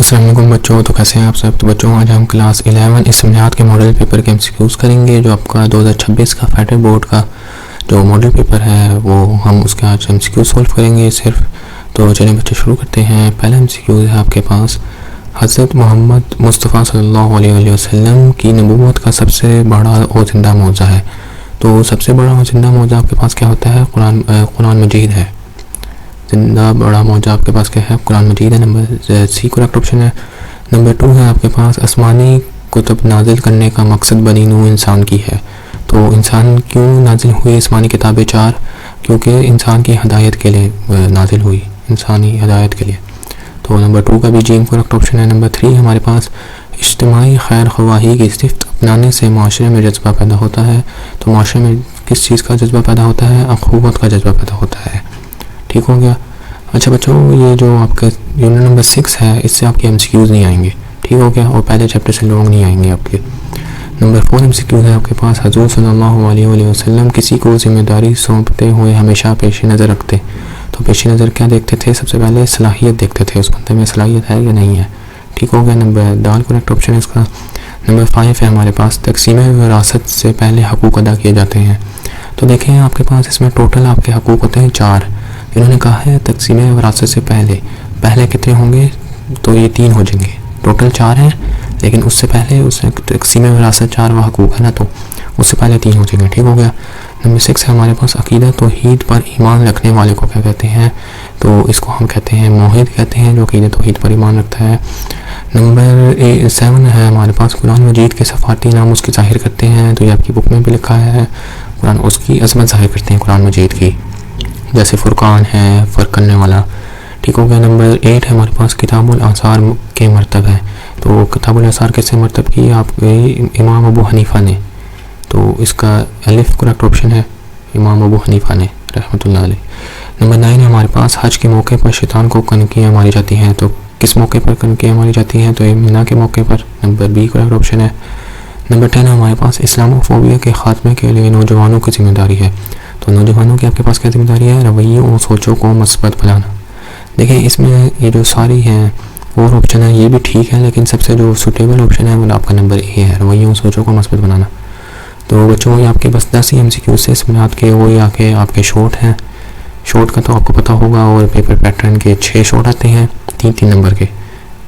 अस्सलाम वालेकुम बच्चों। तो कैसे हैं आप सब। तो बच्चों आज हम क्लास 11 इस्लामियात के मॉडल पेपर के एमसीक्यूज़ करेंगे। जो आपका 2026 का फेडरल बोर्ड का जो मॉडल पेपर है वो हम उसके आज एमसीक्यू सॉल्व करेंगे सिर्फ। तो चलिए बच्चे शुरू करते हैं। पहला एमसीक्यू है आपके पास, हज़रत मोहम्मद मुस्तफ़ा सल्लल्लाहु अलैहि वसल्लम की नबूवत का सबसे बड़ा और ज़िंदा मौज़ा है। तो सबसे बड़ा और ज़िंदा मौज़ा आपके पास क्या होता है? कुरान मजीद है। जिंदा बड़ा मौजा आपके पास क्या है? कुरान मजीद है। नंबर सी करेक्ट ऑप्शन है। नंबर 2 है आपके पास, आसमानी कुतुब नाजिल करने का मकसद बनी नूह इंसान की है। तो इंसान क्यों नाजिल हुई आसमानी किताबें? 4, क्योंकि इंसान की हदायत के लिए नाजिल हुई, इंसानी हदायत के लिए। तो नंबर 2 का भी जी करेक्ट ऑप्शन है। नंबर 3 हमारे पास, इज्तिमाई खैर ख्वाही की सिफ़त अपनाने से माशरे में जज्बा पैदा होता है। तो माशरे में किस चीज़ का जज्बा पैदा होता है? अख़ुवत का जज्बा पैदा होता है। ठीक हो गया। अच्छा बच्चों, ये जो आपका यूनिट नंबर 6 है इससे आपके एमसीक्यूज़ नहीं आएंगे। ठीक हो गया। और पहले चैप्टर से लॉन्ग नहीं आएंगे आपके। नंबर 4 एमसीक्यू है आपके पास, हज़ूर सल्लल्लाहु अलैहि वसल्लम किसी को जिम्मेदारी सौंपते हुए हमेशा पेश नज़र रखते। तो पेश नज़र क्या देखते थे? सबसे पहले सलाहियत देखते थे, उस बंदे में सलाहियत है या नहीं है। ठीक हो गया। नंबर दाल करेक्ट ऑप्शन है इसका। नंबर 5 है हमारे पास, तकसीम विरासत से पहले हकूक़ अदा किए जाते हैं। तो देखें आपके पास इसमें टोटल आपके हकूक़ होते हैं 4। इन्होंने कहा है तकसीम विरासत से पहले कितने होंगे? तो ये 3 हो जाएंगे। टोटल 4 हैं, लेकिन उससे पहले उसने तकसीम विरासत 4 व हकूक़ है ना, तो उससे पहले 3 हो जाएंगे। ठीक हो गया। नंबर 6 है हमारे पास, अकीदा तौहीद पर ईमान रखने वाले को क्या कहते हैं? तो इसको हम कहते हैं मोहिद कहते हैं, जो अकीदा तौहीद पर ईमान रखता है। नंबर 7 है हमारे पास, कुरान मजीद के सफ़ाती नाम उसकी ज़ाहिर करते हैं। तो ये आपकी बुक में भी लिखा है, कुरान उसकी अज़मत ज़ाहिर करते हैं कुरान मजीद की, जैसे फुरकान है, फ़र्क करने वाला। ठीक हो गया। नंबर 8 है हमारे पास, किताबुल आसार के मरतब है। तो किताबुल आसार कैसे मरतब की? आपके इमाम अबू हनीफ़ा ने। तो इसका अलिफ करेक्ट ऑप्शन है, इमाम अबू हनीफ़ा ने रहमतुल्लाह अलैह। नंबर 9 है हमारे पास, हज के मौके पर शैतान को कनकियाँ मारी जाती हैं। तो किस मौके पर कनकियाँ मारी जाती हैं? तो मीना के मौके पर। नंबर बी करेक्ट ऑप्शन है। नंबर 10 है हमारे पास, इस्लामोफोबिया के ख़ात्मे के लिए नौजवानों की जिम्मेदारी है। तो नौजवानों की आपके पास क्या जिम्मेदारी है? रवैयों और सोचों को मस्बत बनाना। देखें इसमें ये जो सारी हैं और ऑप्शन है ये भी ठीक है, लेकिन सबसे जो सूटेबल ऑप्शन है वो आपका नंबर ए है, रवैयों और सोचों को मस्बत बनाना। तो बच्चों ये आपके बस 10 ही एमसीक्यू से इस्लामियात के वो आके आपके शॉर्ट हैं। शॉर्ट का तो आपको पता होगा, और पेपर पैटर्न के 6 शॉर्ट आते हैं 3-3 नंबर के।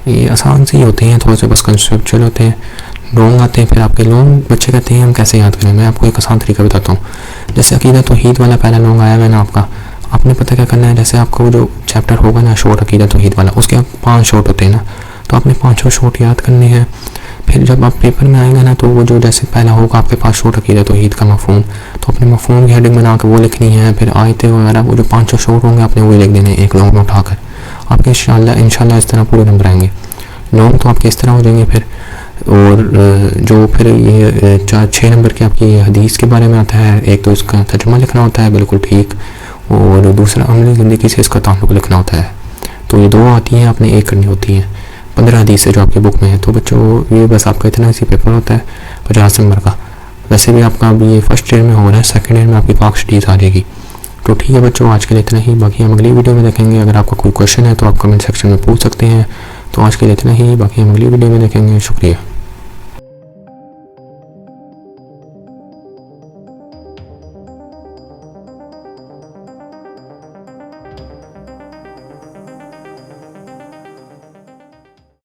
ये आसान से ही होते हैं, थोड़े से बस कंसेप्चुअल होते हैं। लॉन्ग आते हैं, फिर आपके लॉन्ग बच्चे कहते हैं हम कैसे याद करें। मैं आपको एक आसान तरीका बताता हूँ। जैसे अकीदा तौहीद वाला पहला लॉन्ग आया है ना आपका, आपने पता क्या करना है, जैसे आपका वो जो चैप्टर होगा ना शॉर्ट अकीदा तौहीद वाला, उसके 5 शॉर्ट होते हैं ना, तो आपने 5 शॉर्ट याद करने हैं। फिर जब आप पेपर में आएगा ना, तो वो जो जैसे पहला होगा आपके पास शॉर्ट अकीदा तौहीद का मफ़हूम, तो अपने मफ़हूम की हेडिंग बना के वो लिखनी है। फिर आयतें वगैरह वो जो 5 शॉर्ट होंगे आपने वो लिख देने एक लॉन्ग में उठाकर। आपके इंशाल्लाह इस तरह पूरे नंबर आएंगे। लॉन्ग तो आपके इस तरह हो जाएंगे। फिर और जो फिर ये 4-6 नंबर की आपकी हदीस के बारे में आता है। एक तो इसका तर्जुमा लिखना होता है बिल्कुल ठीक, और दूसरा अमली ज़िंदगी से इसका ताल्लुक़ लिखना होता है। तो ये 2 आती हैं, आपने एक करनी होती हैं 15 हदीस से जो आपकी बुक में है। तो बच्चों ये बस आपका इतना सी पेपर होता है 50 नंबर का। वैसे भी आपका अभी ये फर्स्ट ईयर में हो रहा है, सेकेंड ईयर में आपकी पाक स्टडीज़ आ जाएगी। तो ठीक है बच्चों, आज के लिए इतना ही। बाकी हम अगली वीडियो में देखेंगे। अगर आपका कोई क्वेश्चन है तो आप कमेंट सेक्शन में पूछ सकते हैं। तो आज के लिए इतना ही, बाकी हम अगली वीडियो में देखेंगे। शुक्रिया।